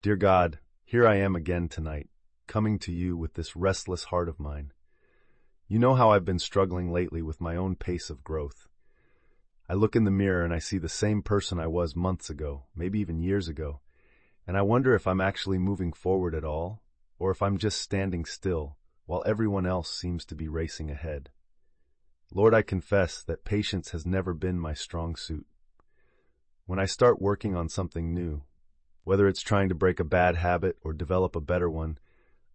Dear God, here I am again tonight, coming to you with this restless heart of mine. You know how I've been struggling lately with my own pace of growth. I look in the mirror and I see the same person I was months ago, maybe even years ago, and I wonder if I'm actually moving forward at all, or if I'm just standing still while everyone else seems to be racing ahead. Lord, I confess that patience has never been my strong suit. When I start working on something new, whether it's trying to break a bad habit or develop a better one,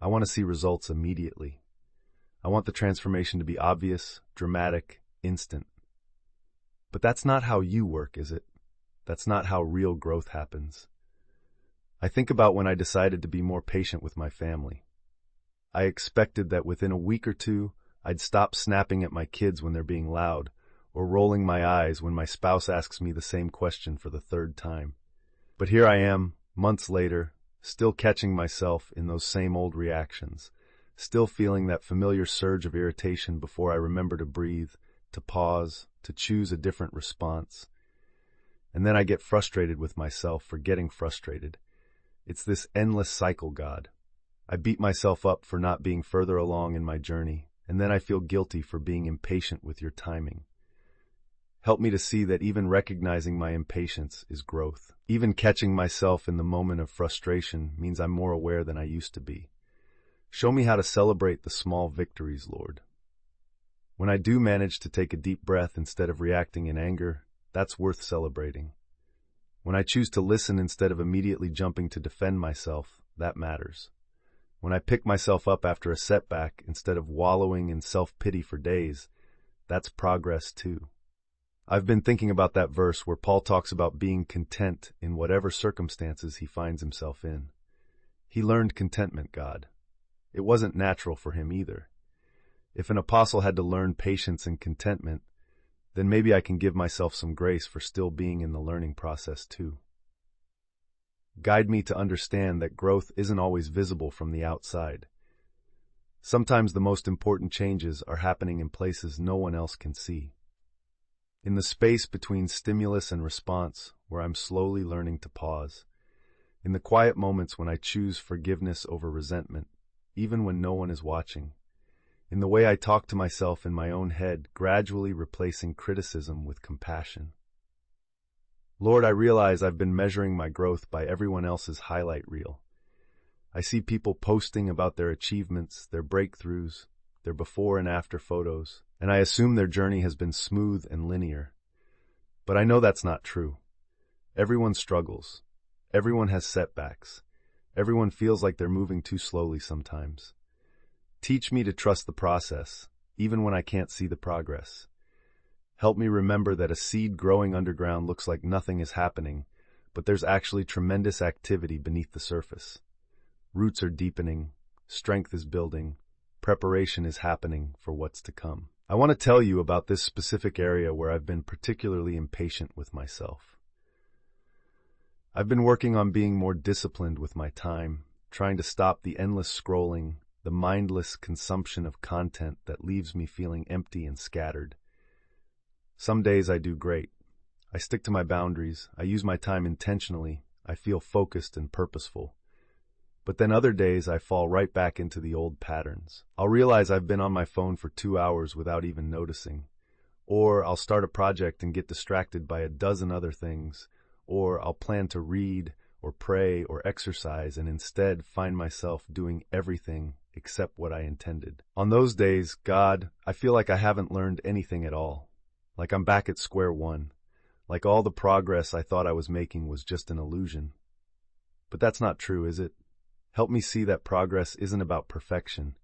I want to see results immediately. I want the transformation to be obvious, dramatic, instant. But that's not how you work, is it? That's not how real growth happens. I think about when I decided to be more patient with my family. I expected that within a week or two, I'd stop snapping at my kids when they're being loud, or rolling my eyes when my spouse asks me the same question for the third time. But here I am, months later, still catching myself in those same old reactions, still feeling that familiar surge of irritation before I remember to breathe, to pause, to choose a different response. And then I get frustrated with myself for getting frustrated. It's this endless cycle, God. I beat myself up for not being further along in my journey, and then I feel guilty for being impatient with your timing. Help me to see that even recognizing my impatience is growth. Even catching myself in the moment of frustration means I'm more aware than I used to be. Show me how to celebrate the small victories, Lord. When I do manage to take a deep breath instead of reacting in anger, that's worth celebrating. When I choose to listen instead of immediately jumping to defend myself, that matters. When I pick myself up after a setback instead of wallowing in self-pity for days, that's progress too. I've been thinking about that verse where Paul talks about being content in whatever circumstances he finds himself in. He learned contentment, God. It wasn't natural for him either. If an apostle had to learn patience and contentment, then maybe I can give myself some grace for still being in the learning process too. Guide me to understand that growth isn't always visible from the outside. Sometimes the most important changes are happening in places no one else can see. In the space between stimulus and response, where I'm slowly learning to pause. In the quiet moments when I choose forgiveness over resentment, even when no one is watching. In the way I talk to myself in my own head, gradually replacing criticism with compassion. Lord, I realize I've been measuring my growth by everyone else's highlight reel. I see people posting about their achievements, their breakthroughs, their before and after photos, and I assume their journey has been smooth and linear. But I know that's not true. Everyone struggles. Everyone has setbacks. Everyone feels like they're moving too slowly sometimes. Teach me to trust the process, even when I can't see the progress. Help me remember that a seed growing underground looks like nothing is happening, but there's actually tremendous activity beneath the surface. Roots are deepening, strength is building, preparation is happening for what's to come. I want to tell you about this specific area where I've been particularly impatient with myself. I've been working on being more disciplined with my time, trying to stop the endless scrolling, the mindless consumption of content that leaves me feeling empty and scattered. Some days I do great. I stick to my boundaries, I use my time intentionally, I feel focused and purposeful. But then other days I fall right back into the old patterns. I'll realize I've been on my phone for 2 hours without even noticing. Or I'll start a project and get distracted by a dozen other things. Or I'll plan to read or pray or exercise and instead find myself doing everything except what I intended. On those days, God, I feel like I haven't learned anything at all. Like I'm back at square one. Like all the progress I thought I was making was just an illusion. But that's not true, is it? Help me see that progress isn't about perfection.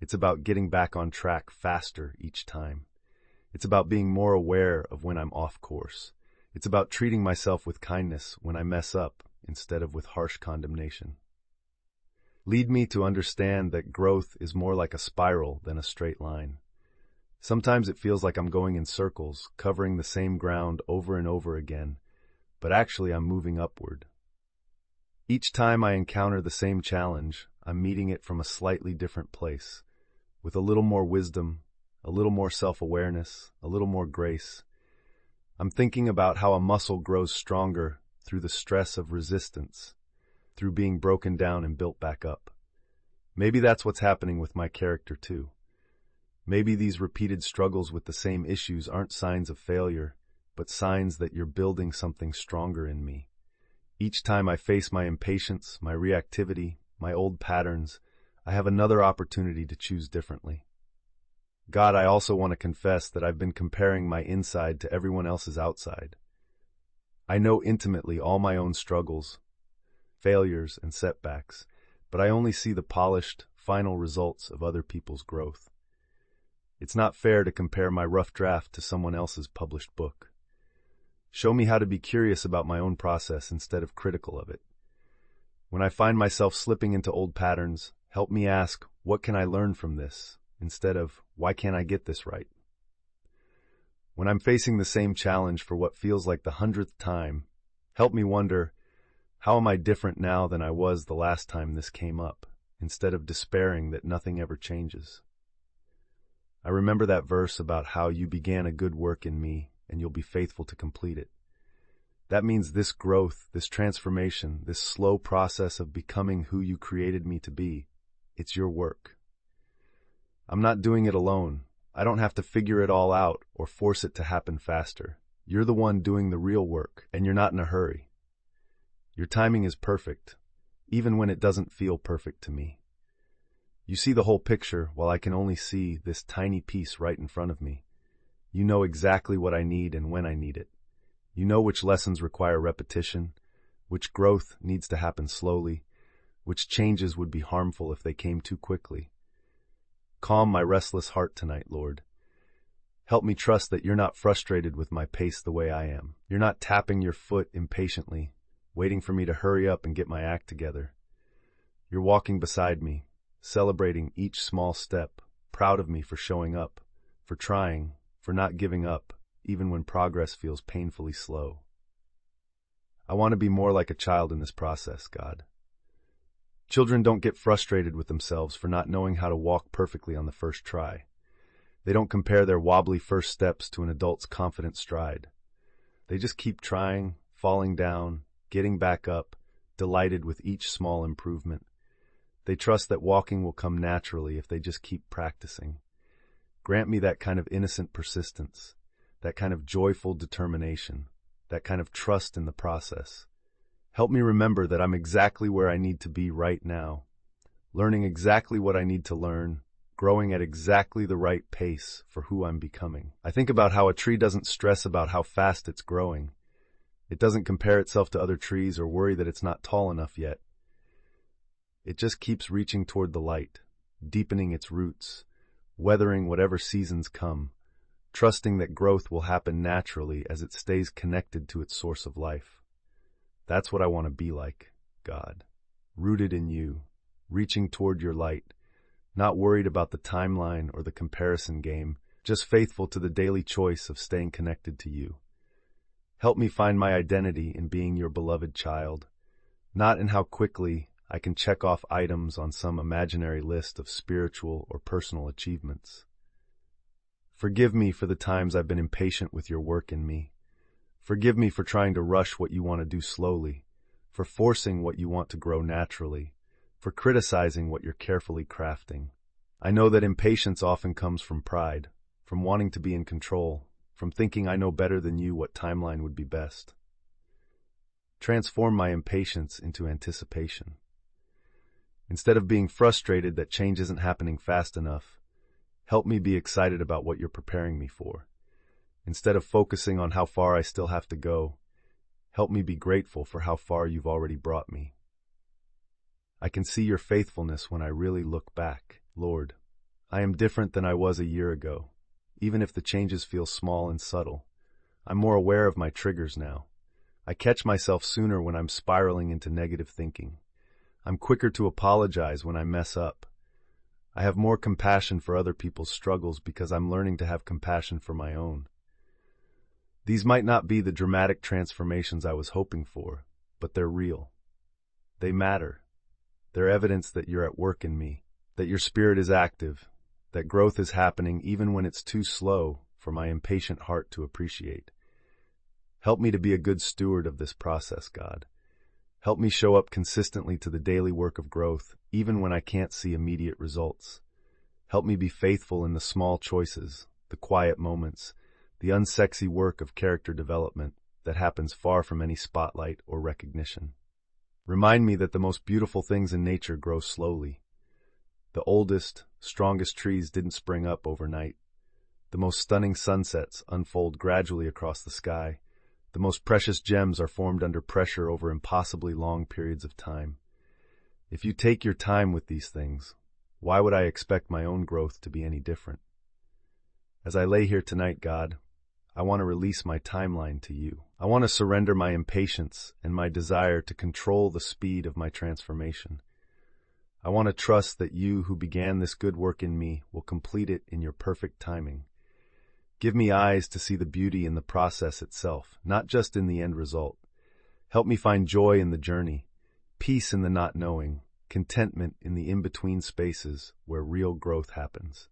It's about getting back on track faster each time. It's about being more aware of when I'm off course. It's about treating myself with kindness when I mess up instead of with harsh condemnation. Lead me to understand that growth is more like a spiral than a straight line. Sometimes it feels like I'm going in circles, covering the same ground over and over again, but actually I'm moving upward. Each time I encounter the same challenge, I'm meeting it from a slightly different place, with a little more wisdom, a little more self-awareness, a little more grace. I'm thinking about how a muscle grows stronger through the stress of resistance, through being broken down and built back up. Maybe that's what's happening with my character too. Maybe these repeated struggles with the same issues aren't signs of failure, but signs that you're building something stronger in me. Each time I face my impatience, my reactivity, my old patterns, I have another opportunity to choose differently. God, I also want to confess that I've been comparing my inside to everyone else's outside. I know intimately all my own struggles, failures, and setbacks, but I only see the polished, final results of other people's growth. It's not fair to compare my rough draft to someone else's published book. Show me how to be curious about my own process instead of critical of it. When I find myself slipping into old patterns, help me ask, what can I learn from this, instead of, why can't I get this right? When I'm facing the same challenge for what feels like the 100th time, help me wonder, how am I different now than I was the last time this came up, instead of despairing that nothing ever changes? I remember that verse about how you began a good work in me, and you'll be faithful to complete it. That means this growth, this transformation, this slow process of becoming who you created me to be, it's your work. I'm not doing it alone. I don't have to figure it all out or force it to happen faster. You're the one doing the real work, and you're not in a hurry. Your timing is perfect, even when it doesn't feel perfect to me. You see the whole picture while I can only see this tiny piece right in front of me. You know exactly what I need and when I need it. You know which lessons require repetition, which growth needs to happen slowly, which changes would be harmful if they came too quickly. Calm my restless heart tonight, Lord. Help me trust that you're not frustrated with my pace the way I am. You're not tapping your foot impatiently, waiting for me to hurry up and get my act together. You're walking beside me, celebrating each small step, proud of me for showing up, for trying, for not giving up, even when progress feels painfully slow. I want to be more like a child in this process, God. Children don't get frustrated with themselves for not knowing how to walk perfectly on the first try. They don't compare their wobbly first steps to an adult's confident stride. They just keep trying, falling down, getting back up, delighted with each small improvement. They trust that walking will come naturally if they just keep practicing. Grant me that kind of innocent persistence, that kind of joyful determination, that kind of trust in the process. Help me remember that I'm exactly where I need to be right now, learning exactly what I need to learn, growing at exactly the right pace for who I'm becoming. I think about how a tree doesn't stress about how fast it's growing. It doesn't compare itself to other trees or worry that it's not tall enough yet. It just keeps reaching toward the light, deepening its roots, weathering whatever seasons come, trusting that growth will happen naturally as it stays connected to its source of life. That's what I want to be like, God, rooted in you, reaching toward your light, not worried about the timeline or the comparison game, just faithful to the daily choice of staying connected to you. Help me find my identity in being your beloved child, not in how quickly I can check off items on some imaginary list of spiritual or personal achievements. Forgive me for the times I've been impatient with your work in me. Forgive me for trying to rush what you want to do slowly, for forcing what you want to grow naturally, for criticizing what you're carefully crafting. I know that impatience often comes from pride, from wanting to be in control, from thinking I know better than you what timeline would be best. Transform my impatience into anticipation. Instead of being frustrated that change isn't happening fast enough, help me be excited about what you're preparing me for. Instead of focusing on how far I still have to go, help me be grateful for how far you've already brought me. I can see your faithfulness when I really look back. Lord, I am different than I was a year ago, even if the changes feel small and subtle. I'm more aware of my triggers now. I catch myself sooner when I'm spiraling into negative thinking. I'm quicker to apologize when I mess up. I have more compassion for other people's struggles because I'm learning to have compassion for my own. These might not be the dramatic transformations I was hoping for, but they're real. They matter. They're evidence that you're at work in me, that your spirit is active, that growth is happening even when it's too slow for my impatient heart to appreciate. Help me to be a good steward of this process, God. Help me show up consistently to the daily work of growth, even when I can't see immediate results. Help me be faithful in the small choices, the quiet moments, the unsexy work of character development that happens far from any spotlight or recognition. Remind me that the most beautiful things in nature grow slowly. The oldest, strongest trees didn't spring up overnight. The most stunning sunsets unfold gradually across the sky. The most precious gems are formed under pressure over impossibly long periods of time. If you take your time with these things, why would I expect my own growth to be any different? As I lay here tonight, God, I want to release my timeline to you. I want to surrender my impatience and my desire to control the speed of my transformation. I want to trust that you who began this good work in me will complete it in your perfect timing. Give me eyes to see the beauty in the process itself, not just in the end result. Help me find joy in the journey, peace in the not knowing, contentment in the in-between spaces where real growth happens.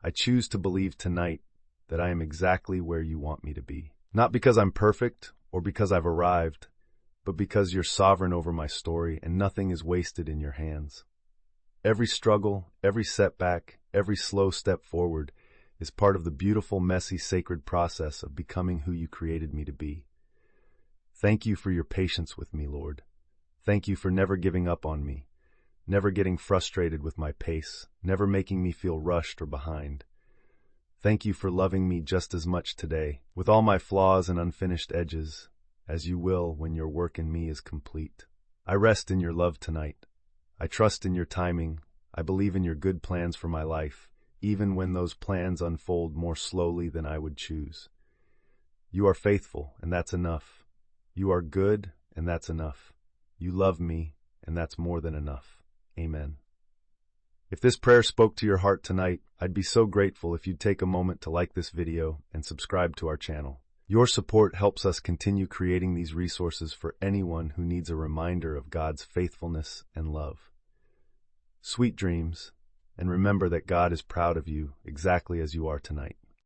I choose to believe tonight that I am exactly where you want me to be. Not because I'm perfect or because I've arrived, but because you're sovereign over my story and nothing is wasted in your hands. Every struggle, every setback, every slow step forward is part of the beautiful, messy, sacred process of becoming who you created me to be. Thank you for your patience with me, Lord. Thank you for never giving up on me, never getting frustrated with my pace, never making me feel rushed or behind. Thank you for loving me just as much today, with all my flaws and unfinished edges, as you will when your work in me is complete. I rest in your love tonight. I trust in your timing. I believe in your good plans for my life, even when those plans unfold more slowly than I would choose. You are faithful, and that's enough. You are good, and that's enough. You love me, and that's more than enough. Amen. If this prayer spoke to your heart tonight, I'd be so grateful if you'd take a moment to like this video and subscribe to our channel. Your support helps us continue creating these resources for anyone who needs a reminder of God's faithfulness and love. Sweet dreams, and remember that God is proud of you exactly as you are tonight.